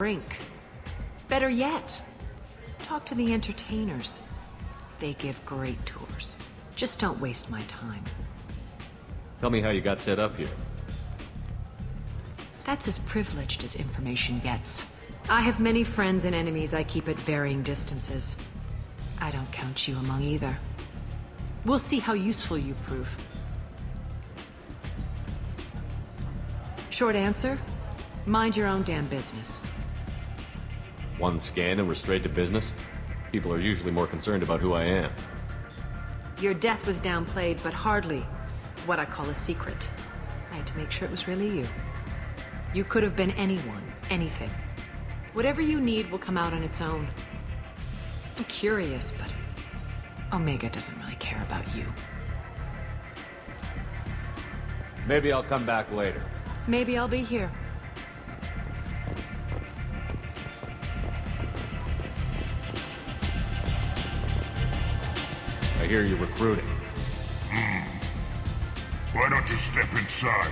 drink. Better yet, talk to the entertainers. They give great tours. Just don't waste my time. Tell me how you got set up here. That's as privileged as information gets. I have many friends and enemies I keep at varying distances. I don't count you among either. We'll see how useful you prove. Short answer? Mind your own damn business. One scan and we're straight to business? People are usually more concerned about who I am. Your death was downplayed, but hardly what I call a secret. I had to make sure it was really you. You could have been anyone, anything. Whatever you need will come out on its own. I'm curious, but Omega doesn't really care about you. Maybe I'll come back later. Maybe I'll be here. I hear you're recruiting. Why don't you step inside?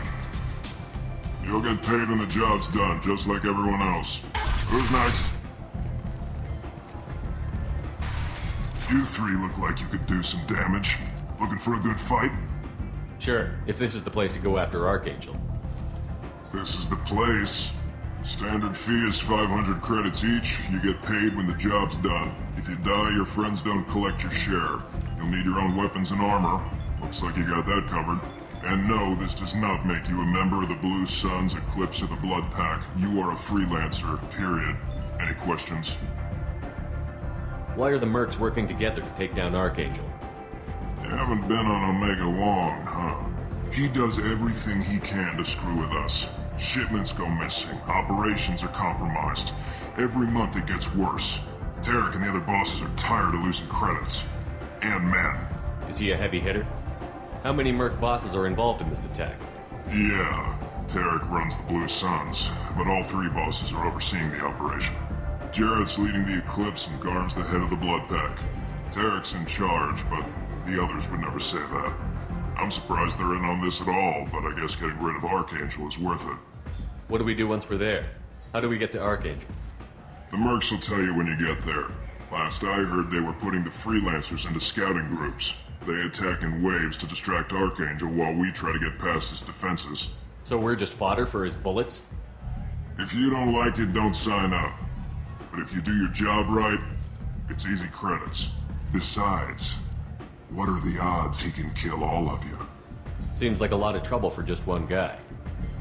You'll get paid when the job's done, just like everyone else. Who's next? You three look like you could do some damage. Looking for a good fight? Sure, if this is the place to go after Archangel. This is the place. Standard fee is 500 credits each. You get paid when the job's done. If you die, your friends don't collect your share. You'll need your own weapons and armor. Looks like you got that covered. And no, this does not make you a member of the Blue Suns, Eclipse, or the Blood Pack. You are a freelancer, period. Any questions? Why are the mercs working together to take down Archangel? You haven't been on Omega long, huh? He does everything he can to screw with us. Shipments go missing, operations are compromised. Every month it gets worse. Tarek and the other bosses are tired of losing credits. And men. Is he a heavy hitter? How many merc bosses are involved in this attack? Yeah, Tarek runs the Blue Suns, but all three bosses are overseeing the operation. Jarrett's leading the Eclipse and Garm's the head of the Blood Pack. Tarek's in charge, but the others would never say that. I'm surprised they're in on this at all, but I guess getting rid of Archangel is worth it. What do we do once we're there? How do we get to Archangel? The mercs will tell you when you get there. Last I heard, they were putting the freelancers into scouting groups. They attack in waves to distract Archangel while we try to get past his defenses. So we're just fodder for his bullets? If you don't like it, don't sign up. But if you do your job right, it's easy credits. Besides, what are the odds he can kill all of you? Seems like a lot of trouble for just one guy.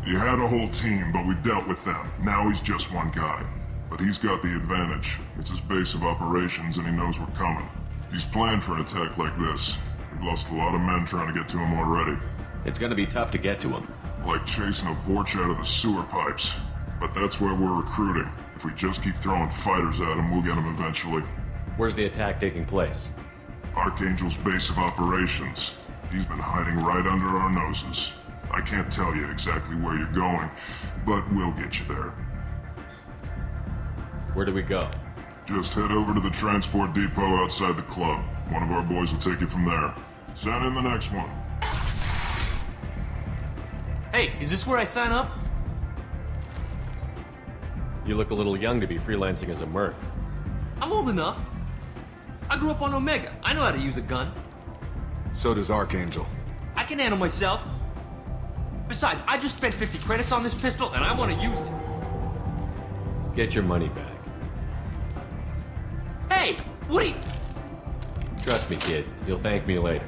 You had a whole team, but we've dealt with them. Now he's just one guy. But he's got the advantage. It's his base of operations and he knows we're coming. He's planned for an attack like this. We've lost a lot of men trying to get to him already. It's gonna be tough to get to him. Like chasing a Vorch out of the sewer pipes. But that's why we're recruiting. If we just keep throwing fighters at him, we'll get him eventually. Where's the attack taking place? Archangel's base of operations. He's been hiding right under our noses. I can't tell you exactly where you're going, but we'll get you there. Where do we go? Just head over to the transport depot outside the club. One of our boys will take you from there. Send in the next one. Hey, is this where I sign up? You look a little young to be freelancing as a merc. I'm old enough. I grew up on Omega. I know how to use a gun. So does Archangel. I can handle myself. Besides, I just spent 50 credits on this pistol and I want to use it. Get your money back. Hey, what are you... Trust me, kid. You'll thank me later.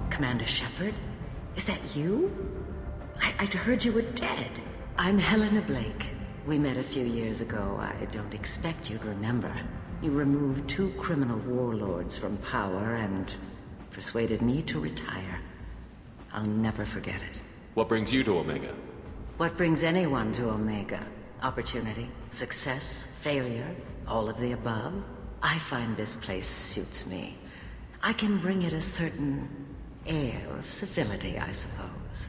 Commander Shepard? Is that you? I'd heard you were dead. I'm Helena Blake. We met a few years ago. I don't expect you'd remember. You removed 2 criminal warlords from power and persuaded me to retire. I'll never forget it. What brings you to Omega? What brings anyone to Omega? Opportunity, success, failure, all of the above? I find this place suits me. I can bring it a certain air of civility, I suppose.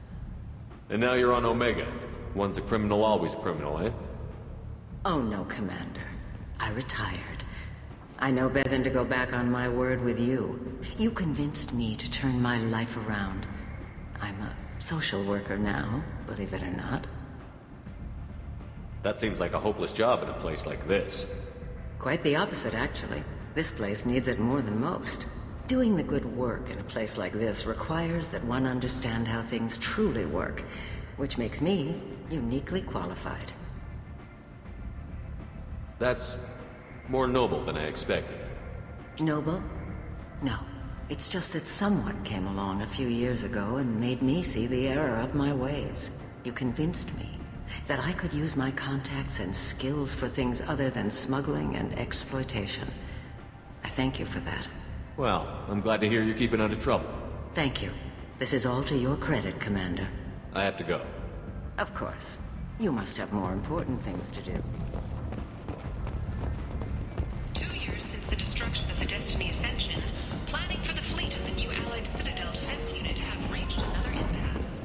And now you're on Omega. Once a criminal, always a criminal, eh? Oh no, Commander. I retired. I know better than to go back on my word with you. You convinced me to turn my life around. I'm a social worker now, believe it or not. That seems like a hopeless job in a place like this. Quite the opposite, actually. This place needs it more than most. Doing the good work in a place like this requires that one understand how things truly work, which makes me uniquely qualified. That's more noble than I expected. Noble? No. It's just that someone came along a few years ago and made me see the error of my ways. You convinced me that I could use my contacts and skills for things other than smuggling and exploitation. I thank you for that. Well, I'm glad to hear you're keeping out of trouble. Thank you. This is all to your credit, Commander. I have to go. Of course. You must have more important things to do. 2 years since the destruction of the Destiny Ascension, planning for the fleet of the new Allied Citadel Defense Unit have reached another impasse.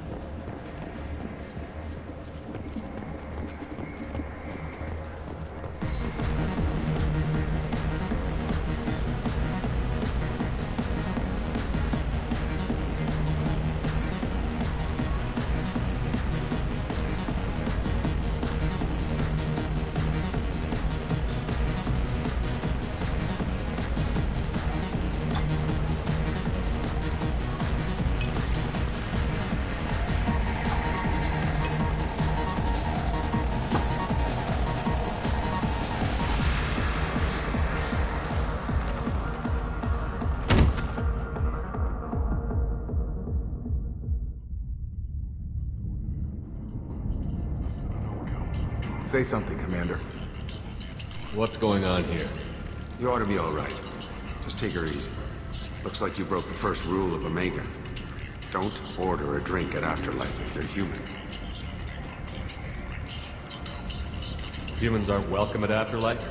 Say something, Commander. What's going on here? You ought to be all right. Just take her easy. Looks like you broke the first rule of Omega. Don't order a drink at Afterlife if you're human. Humans aren't welcome at Afterlife?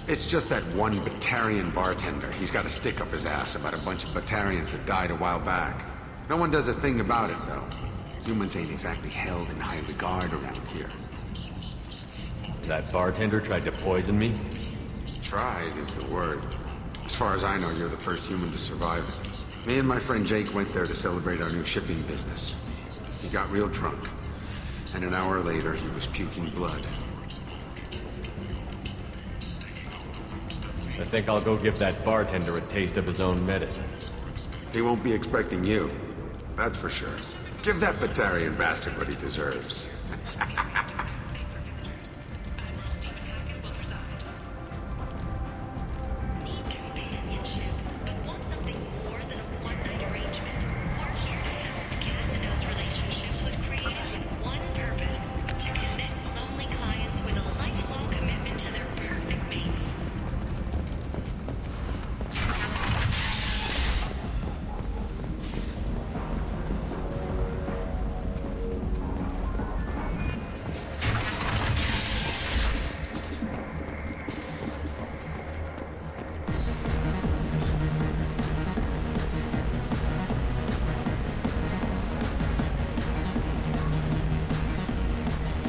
It's just that one Batarian bartender. He's got a stick up his ass about a bunch of Batarians that died a while back. No one does a thing about it, though. Humans ain't exactly held in high regard around here. That bartender tried to poison me? Tried is the word. As far as I know, you're the first human to survive it. Me and my friend Jake went there to celebrate our new shipping business. He got real drunk, and an hour later he was puking blood. I think I'll go give that bartender a taste of his own medicine. He won't be expecting you, that's for sure. Give that Batarian bastard what he deserves.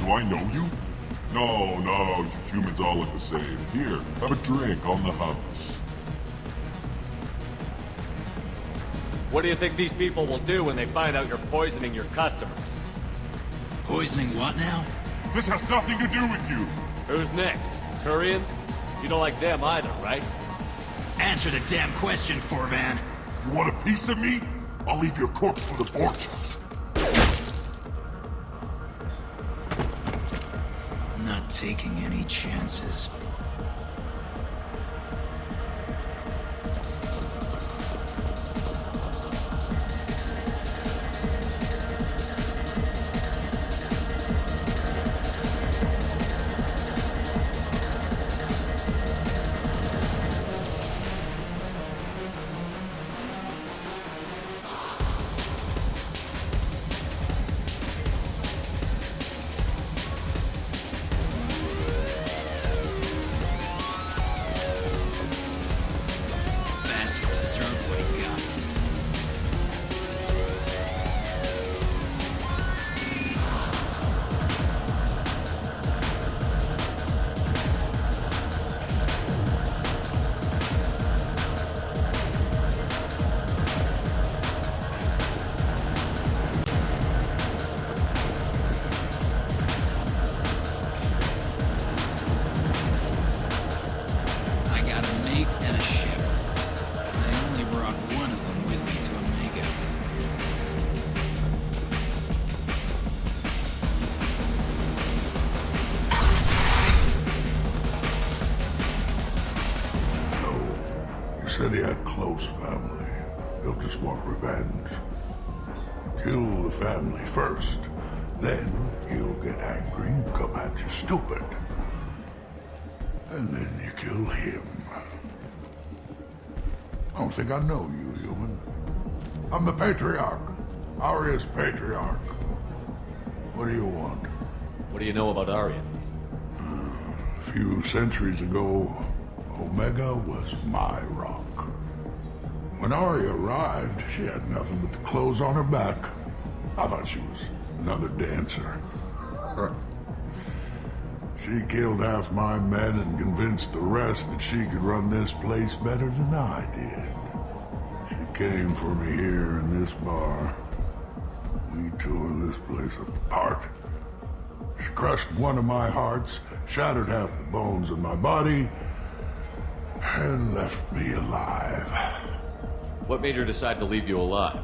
Do I know you? No, you humans all look the same. Here, have a drink on the house. What do you think these people will do when they find out you're poisoning your customers? Poisoning what now? This has nothing to do with you! Who's next? Turians? You don't like them either, right? Answer the damn question, Forvan. You want a piece of me? I'll leave your corpse for the porch. Not taking any chances. close family. They'll just want revenge. Kill the family first. Then he'll get angry and come at you stupid. And then you kill him. I don't think I know you, human. I'm the Patriarch. Aria's Patriarch. What do you want? What do you know about Arya? A few centuries ago, Omega was my rock. When Arya arrived, she had nothing but the clothes on her back. I thought she was another dancer. She killed half my men and convinced the rest that she could run this place better than I did. She came for me here in this bar. We tore this place apart. She crushed one of my hearts, shattered half the bones in my body, and left me alive. What made her decide to leave you alive?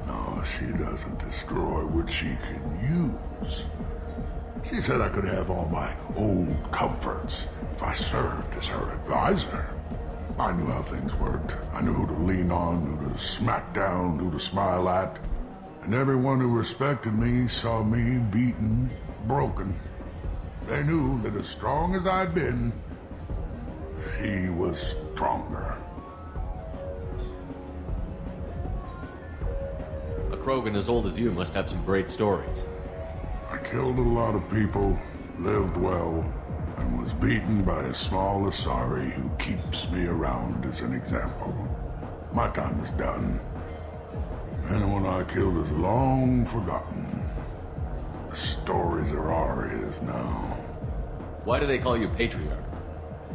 No, she doesn't destroy what she can use. She said I could have all my old comforts if I served as her advisor. I knew how things worked. I knew who to lean on, who to smack down, who to smile at. And everyone who respected me saw me beaten, broken. They knew that as strong as I'd been, she was stronger. A Krogan as old as you must have some great stories. I killed a lot of people, lived well, and was beaten by a small Asari who keeps me around as an example. My time is done. Anyone I killed is long forgotten. The stories are Arya's now. Why do they call you Patriarch?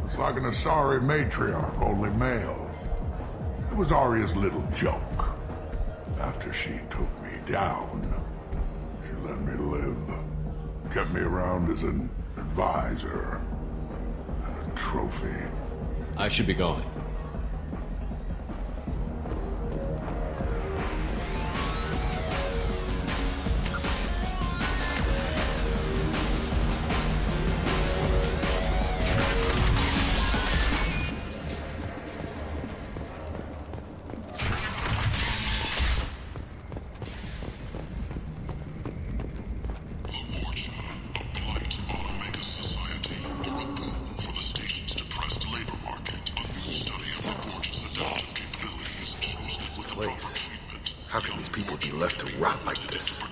It's like an Asari matriarch, only male. It was Arya's little joke. After she took me down, she let me live. Kept me around as an advisor and a trophy. I should be going. How can these people be left to rot like this?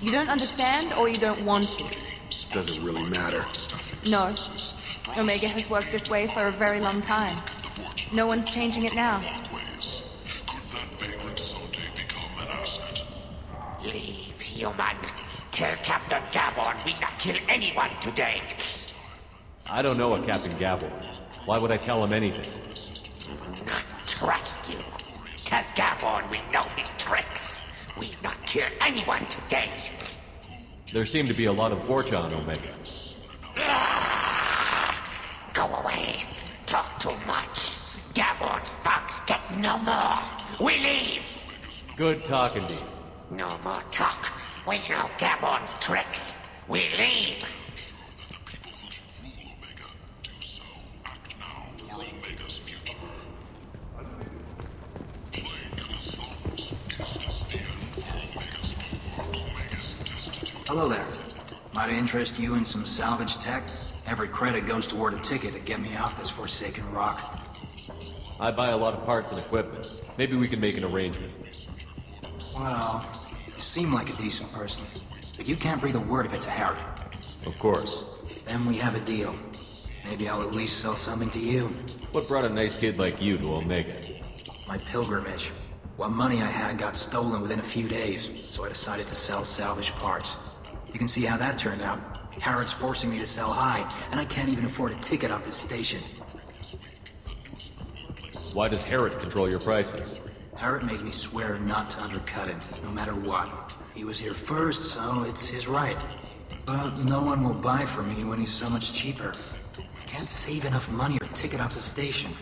You don't understand, or you don't want to? Doesn't really matter. No. Omega has worked this way for a very long time. No one's changing it now. Leave, human. Tell Captain Gavon we not kill anyone today. I don't know a Captain Gavel. Why would I tell him anything? Not trust you. Tell Gavon we know his tricks. We not kill anyone today. There seem to be a lot of Vorcha on Omega. Go away. Talk too much. Gavon's thugs get no more. We leave. Good talking to you. No more talk. We know Gavon's tricks. We leave. Hello there. Might I interest you in some salvage tech? Every credit goes toward a ticket to get me off this forsaken rock. I buy a lot of parts and equipment. Maybe we can make an arrangement. Well, you seem like a decent person, but you can't breathe a word if it's a Harrod. Of course. Then we have a deal. Maybe I'll at least sell something to you. What brought a nice kid like you to Omega? My pilgrimage. What money I had got stolen within a few days, so I decided to sell salvage parts. You can see how that turned out. Harrod's forcing me to sell high, and I can't even afford a ticket off this station. Why does Harrod control your prices? Harrod made me swear not to undercut him, no matter what. He was here first, so it's his right. But no one will buy from me when he's so much cheaper. I can't save enough money or ticket off the station.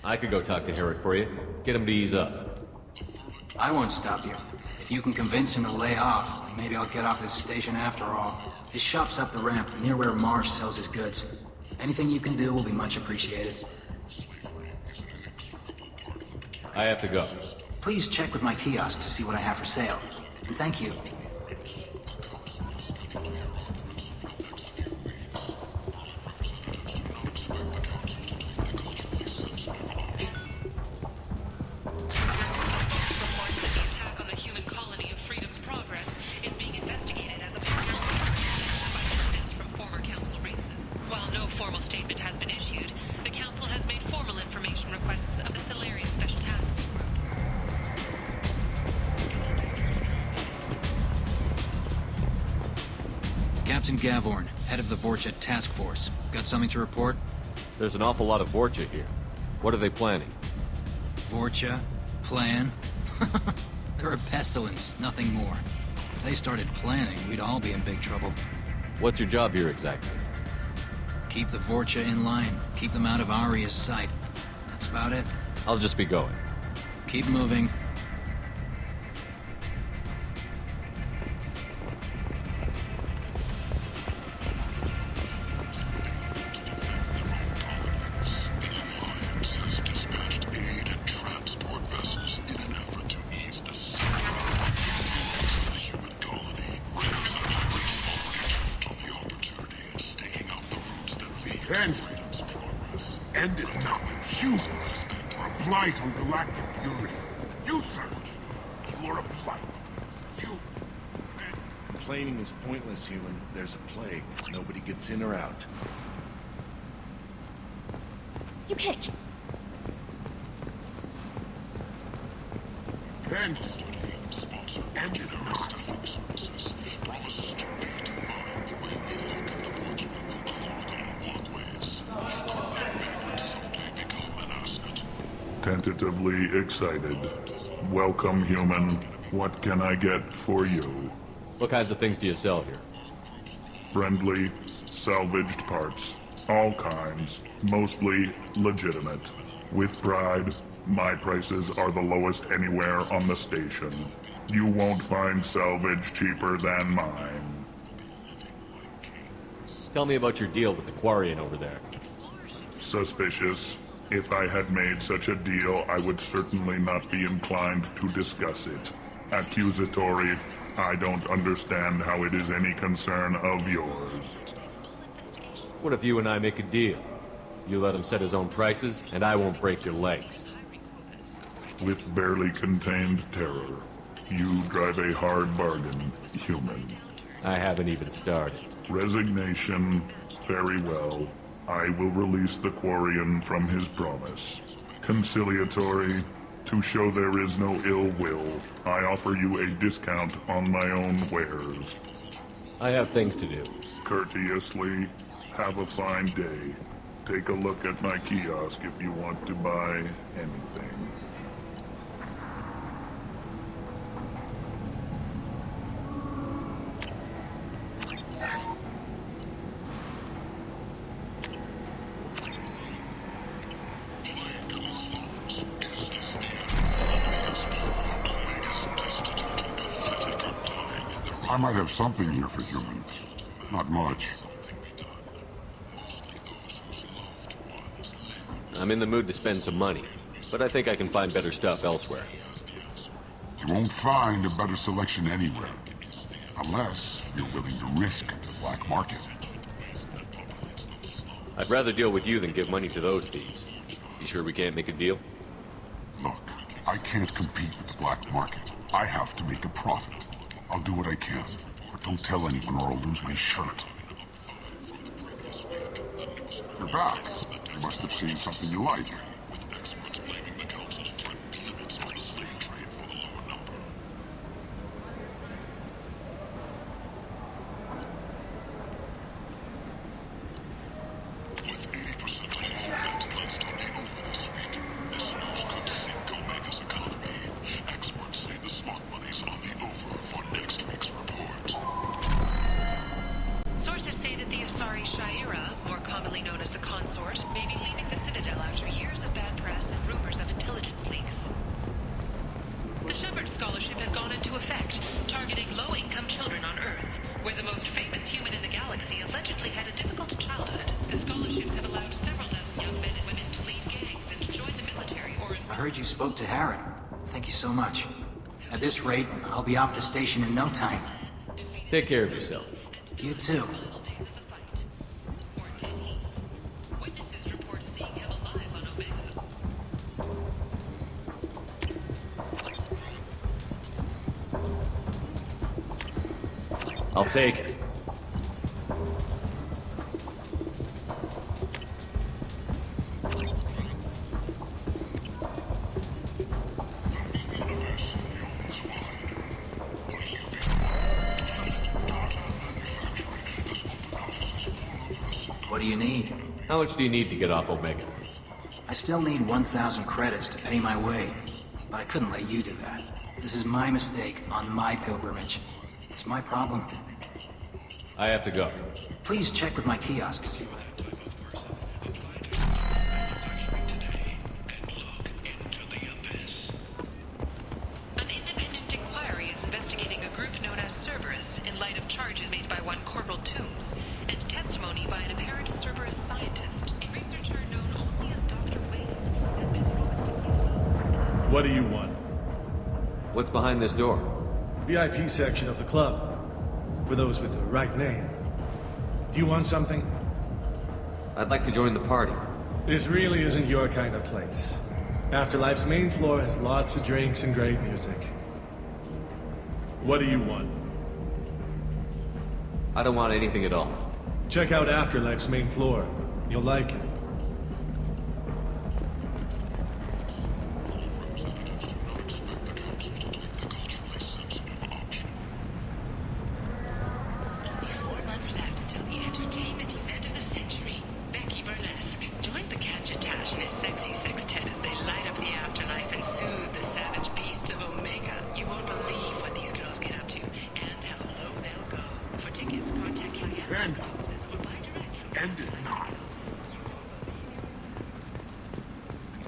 I could go talk to Harrod for you. Get him to ease up. I won't stop you. If you can convince him to lay off, then maybe I'll get off this station after all. His shop's up the ramp, near where Marsh sells his goods. Anything you can do will be much appreciated. I have to go. Please check with my kiosk to see what I have for sale. And thank you. Captain Gavorn, head of the Vorcha task force. Got something to report? There's an awful lot of Vorcha here. What are they planning? Vorcha? Plan? They're a pestilence, nothing more. If they started planning, we'd all be in big trouble. What's your job here exactly? Keep the Vorcha in line. Keep them out of Aria's sight. That's about it. I'll just be going. Keep moving. End is not humans. A blight on galactic purity. You, sir, you are a blight. You... Complaining is pointless, human. There's a plague. Nobody gets in or out. You can't... End. End is not. Tentatively excited. Welcome, human. What can I get for you? What kinds of things do you sell here? Friendly, salvaged parts. All kinds. Mostly legitimate. With pride, my prices are the lowest anywhere on the station. You won't find salvage cheaper than mine. Tell me about your deal with the Quarian over there. Suspicious. If I had made such a deal, I would certainly not be inclined to discuss it. Accusatory. I don't understand how it is any concern of yours. What if you and I make a deal? You let him set his own prices, and I won't break your legs. With barely contained terror, you drive a hard bargain, human. I haven't even started. Resignation. Very well. I will release the Quarian from his promise. Conciliatory. To show there is no ill will, I offer you a discount on my own wares. I have things to do. Courteously. Have a fine day. Take a look at my kiosk if you want to buy anything. I might have something here for humans. Not much. I'm in the mood to spend some money, but I think I can find better stuff elsewhere. You won't find a better selection anywhere. Unless you're willing to risk the black market. I'd rather deal with you than give money to those thieves. You sure we can't make a deal? Look, I can't compete with the black market. I have to make a profit. I'll do what I can, but don't tell anyone or I'll lose my shirt. You're back. You must have seen something you like. Sources say that the Asari Shaira, more commonly known as the Consort, may be leaving the Citadel after years of bad press and rumors of intelligence leaks. The Shepherd Scholarship has gone into effect, targeting low-income children on Earth, where the most famous human in the galaxy allegedly had a difficult childhood. The scholarships have allowed several dozen young men and women to lead gangs and to join the military or enroll heard you spoke to Harrod. Thank you so much. At this rate, I'll be off the station in no time. Take care of yourself. You too. I'll take it. What do you need? How much do you need to get off Omega? I still need 1,000 credits to pay my way, but I couldn't let you do that. This is my mistake on my pilgrimage. It's my problem. I have to go. Please check with my kiosk to see what... An independent inquiry is investigating a group known as Cerberus in light of charges made by one Corporal Toombs and testimony by an apparent Cerberus scientist, a researcher known only as Dr. Wade. What do you want? What's behind this door? VIP section of the club. For those with the right name. Do you want something? I'd like to join the party. This really isn't your kind of place. Afterlife's main floor has lots of drinks and great music. What do you want? I don't want anything at all. Check out Afterlife's main floor. You'll like it.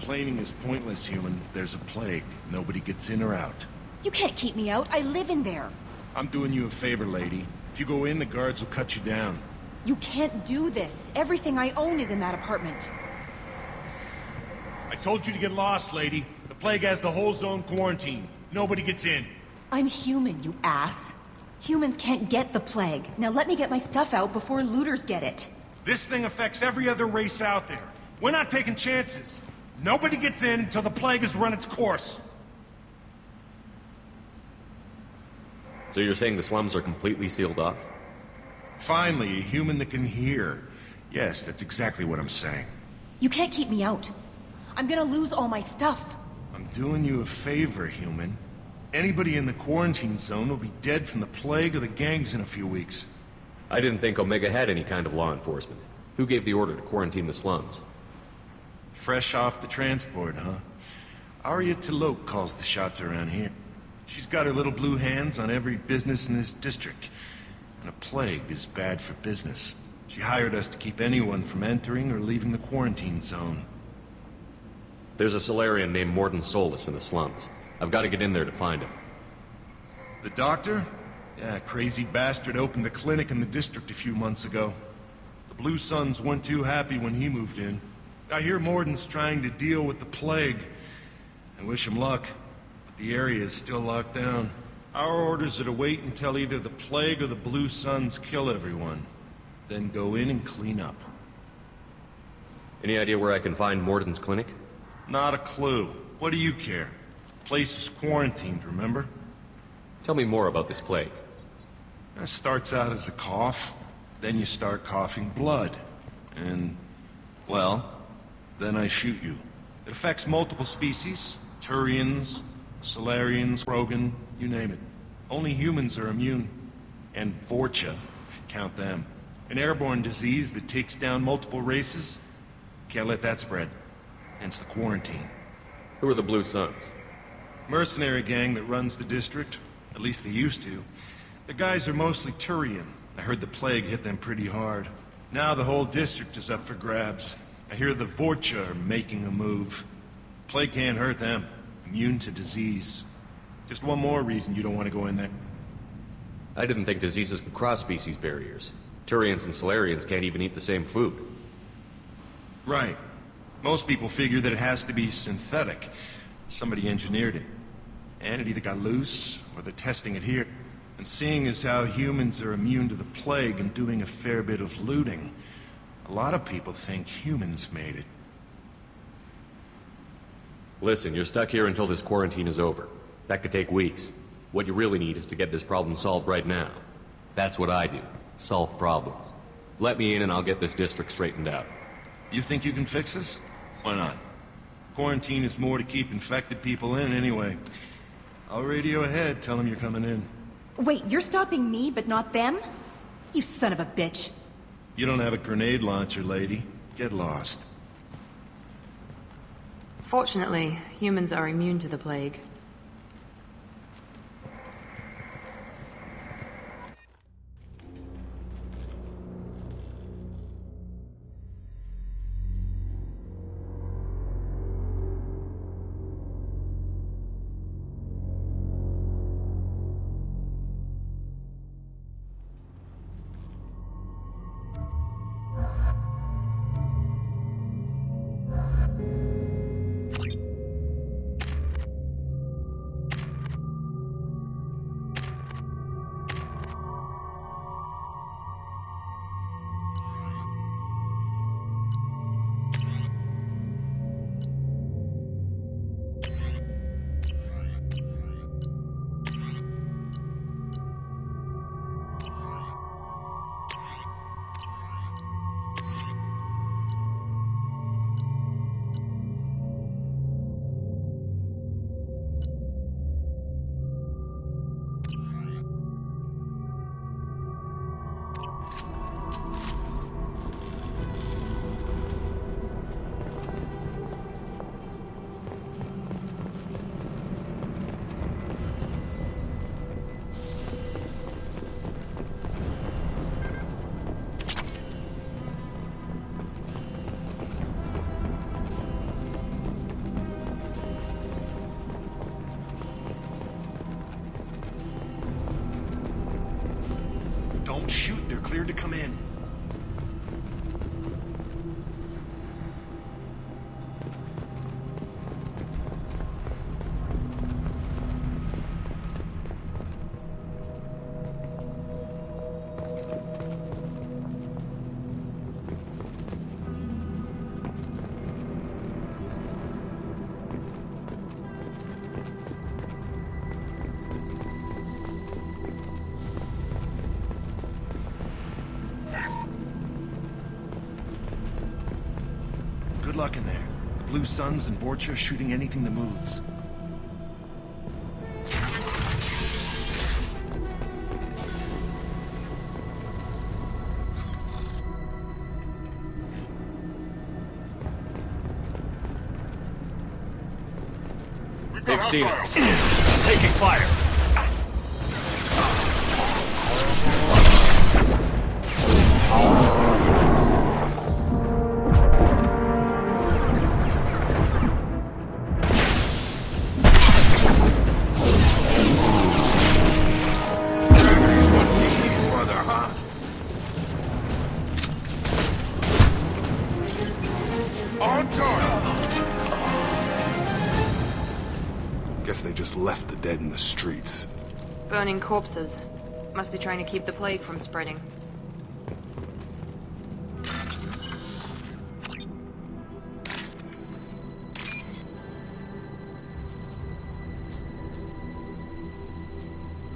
Complaining is pointless, human. There's a plague. Nobody gets in or out. You can't keep me out. I live in there. I'm doing you a favor, lady. If you go in, the guards will cut you down. You can't do this. Everything I own is in that apartment. I told you to get lost, lady. The plague has the whole zone quarantined. Nobody gets in. I'm human, you ass. Humans can't get the plague. Now let me get my stuff out before looters get it. This thing affects every other race out there. We're not taking chances. Nobody gets in until the plague has run its course. So you're saying the slums are completely sealed off? Finally, a human that can hear. Yes, that's exactly what I'm saying. You can't keep me out. I'm gonna lose all my stuff. I'm doing you a favor, human. Anybody in the quarantine zone will be dead from the plague or the gangs in a few weeks. I didn't think Omega had any kind of law enforcement. Who gave the order to quarantine the slums? Fresh off the transport, huh? Arya Tilok calls the shots around here. She's got her little blue hands on every business in this district. And a plague is bad for business. She hired us to keep anyone from entering or leaving the quarantine zone. There's a Solarian named Mordin Solus in the slums. I've got to get in there to find him. The doctor? Yeah, crazy bastard opened a clinic in the district a few months ago. The Blue Suns weren't too happy when he moved in. I hear Mordin's trying to deal with the plague. I wish him luck, but the area is still locked down. Our orders are to wait until either the plague or the Blue Suns kill everyone. Then go in and clean up. Any idea where I can find Mordin's clinic? Not a clue. What do you care? The place is quarantined, remember? Tell me more about this plague. It starts out as a cough, then you start coughing blood. And, well, then I shoot you. It affects multiple species. Turians, Solarians, Rogan, you name it. Only humans are immune. And Vorcha, if you count them. An airborne disease that takes down multiple races. Can't let that spread. Hence the quarantine. Who are the Blue Suns? Mercenary gang that runs the district. At least they used to. The guys are mostly Turian. I heard the plague hit them pretty hard. Now the whole district is up for grabs. I hear the Vorcha are making a move. Plague can't hurt them. Immune to disease. Just one more reason you don't want to go in there. I didn't think diseases could cross species barriers. Turians and Solarians can't even eat the same food. Right. Most people figure that it has to be synthetic. Somebody engineered it. And it either got loose, or they're testing it here. And seeing as how humans are immune to the plague and doing a fair bit of looting, a lot of people think humans made it. Listen, you're stuck here until this quarantine is over. That could take weeks. What you really need is to get this problem solved right now. That's what I do. Solve problems. Let me in and I'll get this district straightened out. You think you can fix this? Why not? Quarantine is more to keep infected people in anyway. I'll radio ahead, tell them you're coming in. Wait, you're stopping me, but not them? You son of a bitch. You don't have a grenade launcher, lady. Get lost. Fortunately, humans are immune to the plague. Don't shoot, they're cleared to come in. Good luck in there. The Blue Suns and Vorcha are shooting anything that moves. They've seen us. Taking fire. Guess they just left the dead in the streets. Burning corpses. Must be trying to keep the plague from spreading.